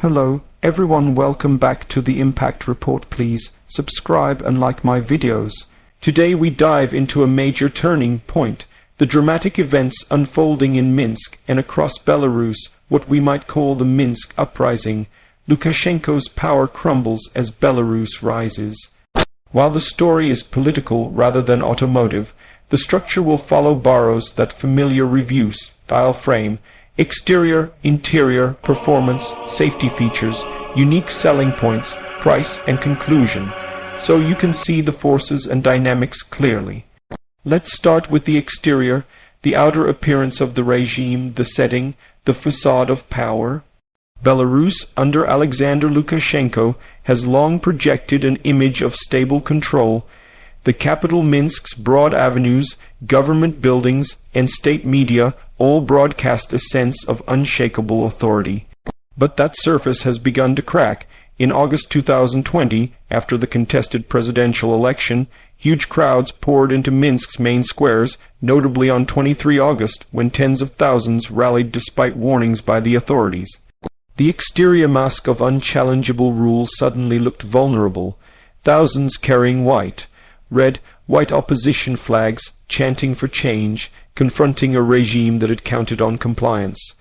Hello, everyone, welcome back to the Impact Report. Please subscribe and like my videos. Today we dive into a major turning point, the dramatic events unfolding in Minsk and across Belarus, what we might call the Minsk Uprising. Lukashenko's power crumbles as Belarus rises. While the story is political rather than automotive, the structure will follow borrows that familiar review style frame: exterior, interior, performance, safety features, unique selling points, price and conclusion, so you can see the forces and dynamics clearly. Let's start with the exterior, the outer appearance of the regime, the setting, the facade of power. Belarus, under Alexander Lukashenko, has long projected an image of stable control. The capital Minsk's broad avenues, government buildings, and state media all broadcast a sense of unshakable authority. But that surface has begun to crack. In August 2020, after the contested presidential election, huge crowds poured into Minsk's main squares, notably on 23 August, when tens of thousands rallied despite warnings by the authorities. The exterior mask of unchallengeable rule suddenly looked vulnerable. Thousands carrying red, white opposition flags, chanting for change, confronting a regime that had counted on compliance.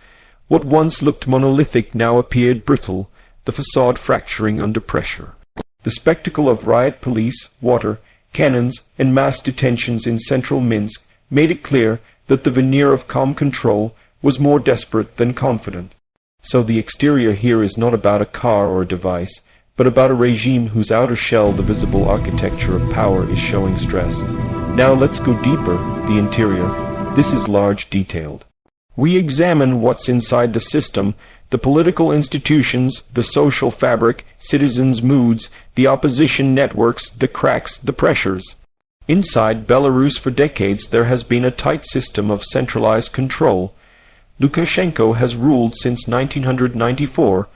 What once looked monolithic now appeared brittle, the facade fracturing under pressure. The spectacle of riot police, water, cannons, and mass detentions in central Minsk made it clear that the veneer of calm control was more desperate than confident. So the exterior here is not about a car or a device, but about a regime whose outer shell, the visible architecture of power, is showing stress. Now let's go deeper, the interior. This is large, detailed. We examine what's inside the system, the political institutions, the social fabric, citizens' moods, the opposition networks, the cracks, the pressures. Inside Belarus for decades there has been a tight system of centralized control. Lukashenko has ruled since 1994.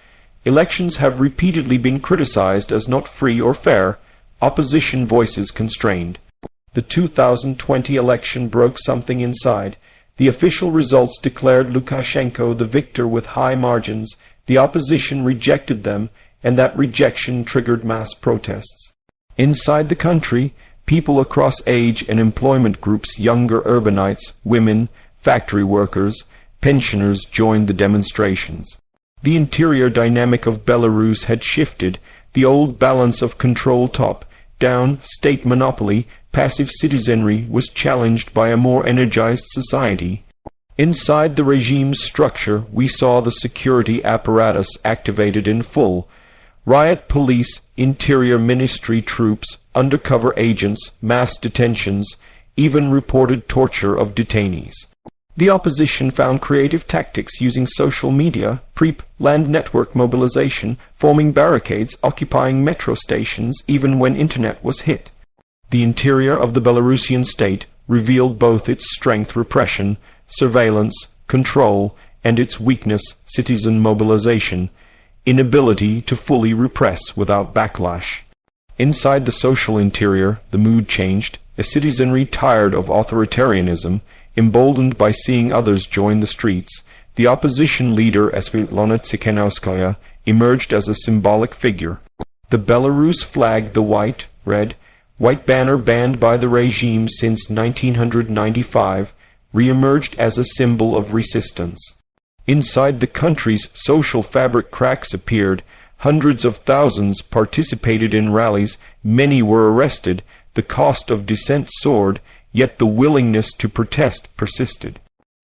Elections have repeatedly been criticized as not free or fair, opposition voices constrained. The 2020 election broke something inside. The official results declared Lukashenko the victor with high margins. The opposition rejected them, and that rejection triggered mass protests. Inside the country, people across age and employment groups, younger urbanites, women, factory workers, pensioners joined the demonstrations. The interior dynamic of Belarus had shifted. The old balance of control top-down, state monopoly, passive citizenry was challenged by a more energized society. Inside the regime's structure, we saw the security apparatus activated in full. Riot police, interior ministry troops, undercover agents, mass detentions, even reported torture of detainees. The opposition found creative tactics using social media, land network mobilization, forming barricades, occupying metro stations even when internet was hit. The interior of the Belarusian state revealed both its strength, repression, surveillance, control, and its weakness, citizen mobilization, inability to fully repress without backlash. Inside the social interior, the mood changed. A citizenry tired of authoritarianism, emboldened by seeing others join the streets, the opposition leader Svetlana Tsikhanouskaya emerged as a symbolic figure. The Belarus flag, the white banner banned by the regime since 1995, re-emerged as a symbol of resistance. Inside the country's social fabric, cracks appeared. Hundreds of thousands participated in rallies, many were arrested, the cost of dissent soared, yet the willingness to protest persisted.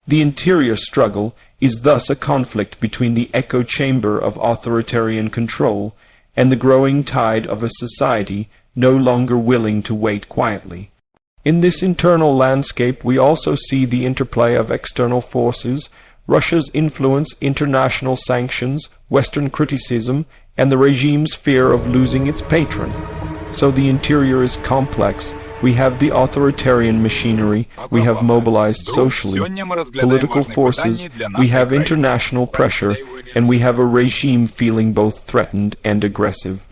The interior struggle is thus a conflict between the echo chamber of authoritarian control and the growing tide of a society no longer willing to wait quietly. In this internal landscape we also see the interplay of external forces, Russia's influence, international sanctions, Western criticism, and the regime's fear of losing its patron. So the interior is complex. We have the authoritarian machinery, we have mobilized socially, political forces, we have international pressure, and we have a regime feeling both threatened and aggressive.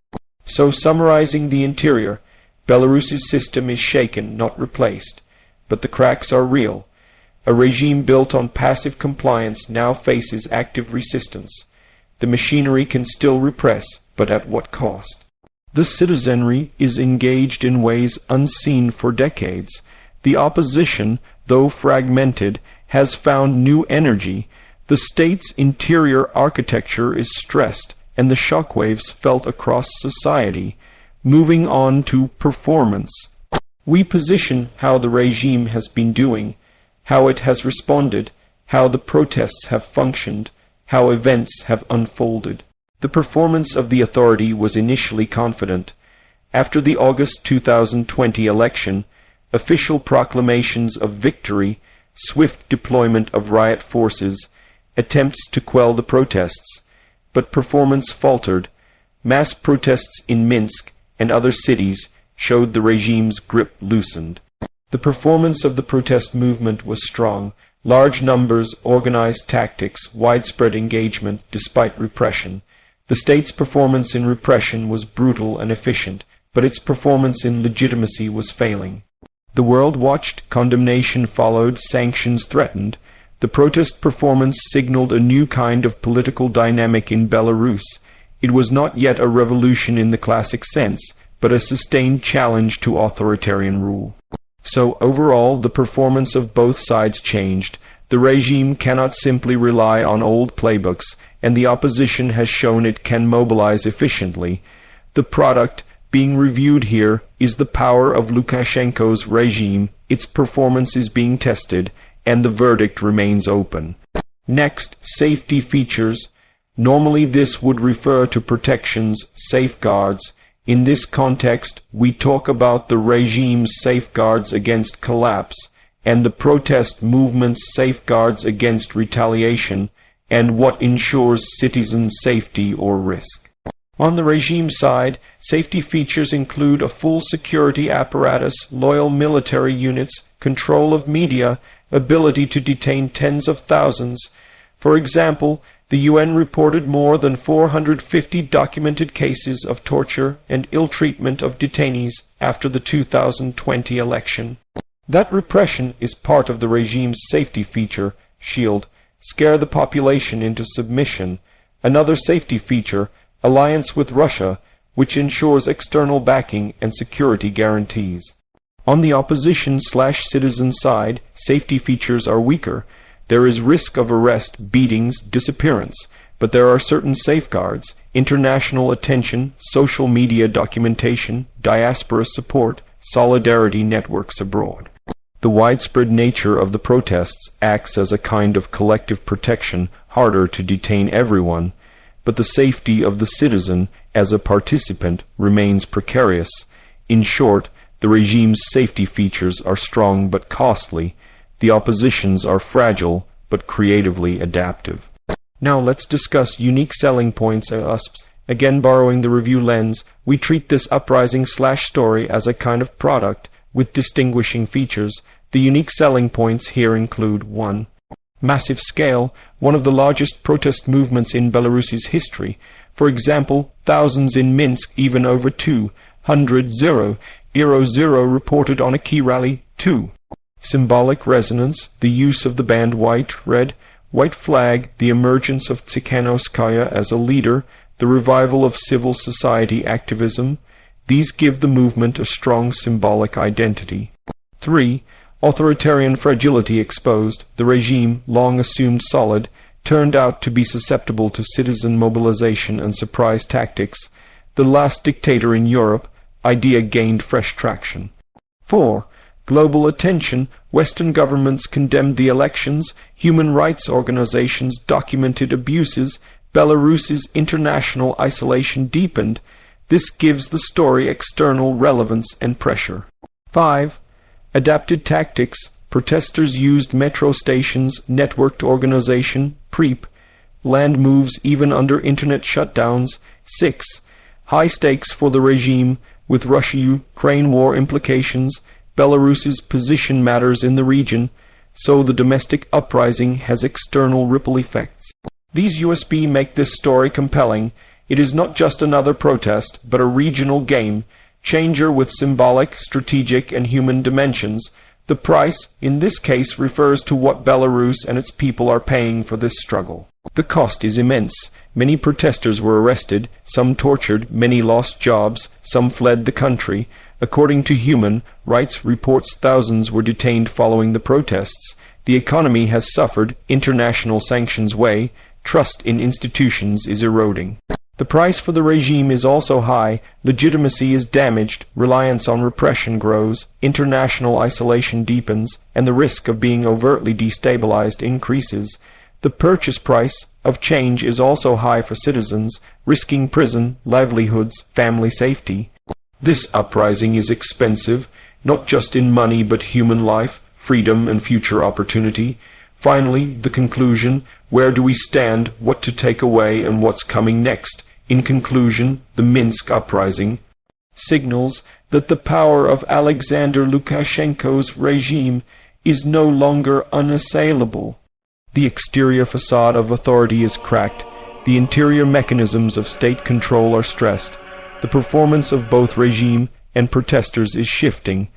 So summarizing the interior, Belarus's system is shaken, not replaced, but the cracks are real. A regime built on passive compliance now faces active resistance. The machinery can still repress, but at what cost? The citizenry is engaged in ways unseen for decades. The opposition, though fragmented, has found new energy. The state's interior architecture is stressed, and the shockwaves felt across society. Moving on to performance. We position how the regime has been doing, how it has responded, how the protests have functioned, how events have unfolded. The performance of the authority was initially confident. After the August 2020 election, official proclamations of victory, swift deployment of riot forces, attempts to quell the protests, but performance faltered. Mass protests in Minsk and other cities showed the regime's grip loosened. The performance of the protest movement was strong. Large numbers, organized tactics, widespread engagement despite repression. The state's performance in repression was brutal and efficient, but its performance in legitimacy was failing. The world watched, condemnation followed, sanctions threatened. The protest performance signaled a new kind of political dynamic in Belarus. It was not yet a revolution in the classic sense, but a sustained challenge to authoritarian rule. So overall, the performance of both sides changed. The regime cannot simply rely on old playbooks, and the opposition has shown it can mobilize efficiently. The product being reviewed here is the power of Lukashenko's regime. Its performance is being tested, and the verdict remains open. Next, safety features. Normally this would refer to protections, safeguards. In this context, we talk about the regime's safeguards against collapse, and the protest movement's safeguards against retaliation, and what ensures citizens' safety or risk. On the regime side, safety features include a full security apparatus, loyal military units, control of media, ability to detain tens of thousands. For example, the UN reported more than 450 documented cases of torture and ill-treatment of detainees after the 2020 election. That repression is part of the regime's safety feature, shield, scare the population into submission. Another safety feature, alliance with Russia, which ensures external backing and security guarantees. On the opposition/citizen side, safety features are weaker. There is risk of arrest, beatings, disappearance, but there are certain safeguards: international attention, social media documentation, diaspora support, solidarity networks abroad. The widespread nature of the protests acts as a kind of collective protection, harder to detain everyone, but the safety of the citizen as a participant remains precarious. In short, the regime's safety features are strong but costly. The opposition's are fragile but creatively adaptive. Now let's discuss unique selling points. Again, borrowing the review lens, we treat this uprising/story as a kind of product with distinguishing features. The unique selling points here include 1. Massive scale, one of the largest protest movements in Belarus's history. For example, thousands in Minsk, even over 200,000 reported on a key rally. 2. Symbolic resonance, the use of the band white flag, the emergence of Tsikhanouskaya as a leader, the revival of civil society activism. These give the movement a strong symbolic identity. 3. Authoritarian fragility exposed. The regime, long assumed solid, turned out to be susceptible to citizen mobilization and surprise tactics. The last dictator in Europe, idea gained fresh traction. 4. Global attention. Western governments condemned the elections. Human rights organizations documented abuses. Belarus's international isolation deepened. This gives the story external relevance and pressure. 5. Adapted tactics. Protesters used metro stations, networked organization, PrEP, land moves even under internet shutdowns. 6. High stakes for the regime, with Russia-Ukraine war implications. Belarus's position matters in the region, so the domestic uprising has external ripple effects. These USB make this story compelling. It is not just another protest, but a regional game changer with symbolic, strategic, and human dimensions. The price, in this case, refers to what Belarus and its people are paying for this struggle. The cost is immense. Many protesters were arrested, some tortured, many lost jobs, some fled the country. According to Human Rights reports, thousands were detained following the protests. The economy has suffered, international sanctions weigh, trust in institutions is eroding. The price for the regime is also high, legitimacy is damaged, reliance on repression grows, international isolation deepens, and the risk of being overtly destabilized increases. The purchase price of change is also high for citizens, risking prison, livelihoods, family safety. This uprising is expensive, not just in money but human life, freedom and future opportunity. Finally, the conclusion: where do we stand, what to take away, and what's coming next? In conclusion, the Minsk Uprising signals that the power of Alexander Lukashenko's regime is no longer unassailable. The exterior facade of authority is cracked, the interior mechanisms of state control are stressed, the performance of both regime and protesters is shifting,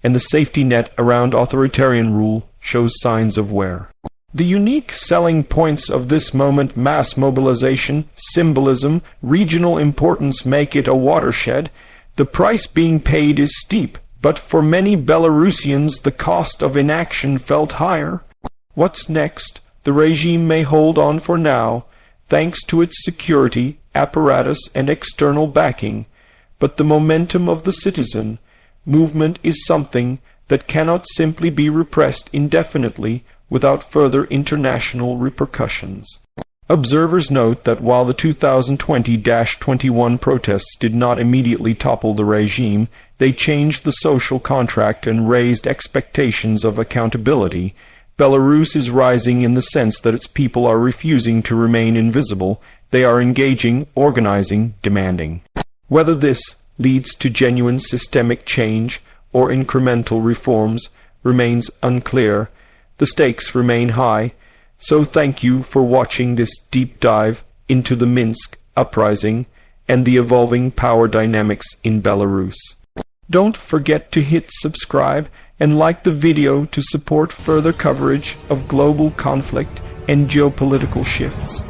and the safety net around authoritarian rule shows signs of wear. The unique selling points of this moment, mass mobilization, symbolism, regional importance, make it a watershed. The price being paid is steep, but for many Belarusians the cost of inaction felt higher. What's next? The regime may hold on for now, thanks to its security, apparatus, and external backing, but the momentum of the citizen movement is something that cannot simply be repressed indefinitely without further international repercussions. Observers note that while the 2020-21 protests did not immediately topple the regime, they changed the social contract and raised expectations of accountability. Belarus is rising in the sense that its people are refusing to remain invisible. They are engaging, organizing, demanding. Whether this leads to genuine systemic change or incremental reforms remains unclear. The stakes remain high, so thank you for watching this deep dive into the Minsk Uprising and the evolving power dynamics in Belarus. Don't forget to hit subscribe and like the video to support further coverage of global conflict and geopolitical shifts.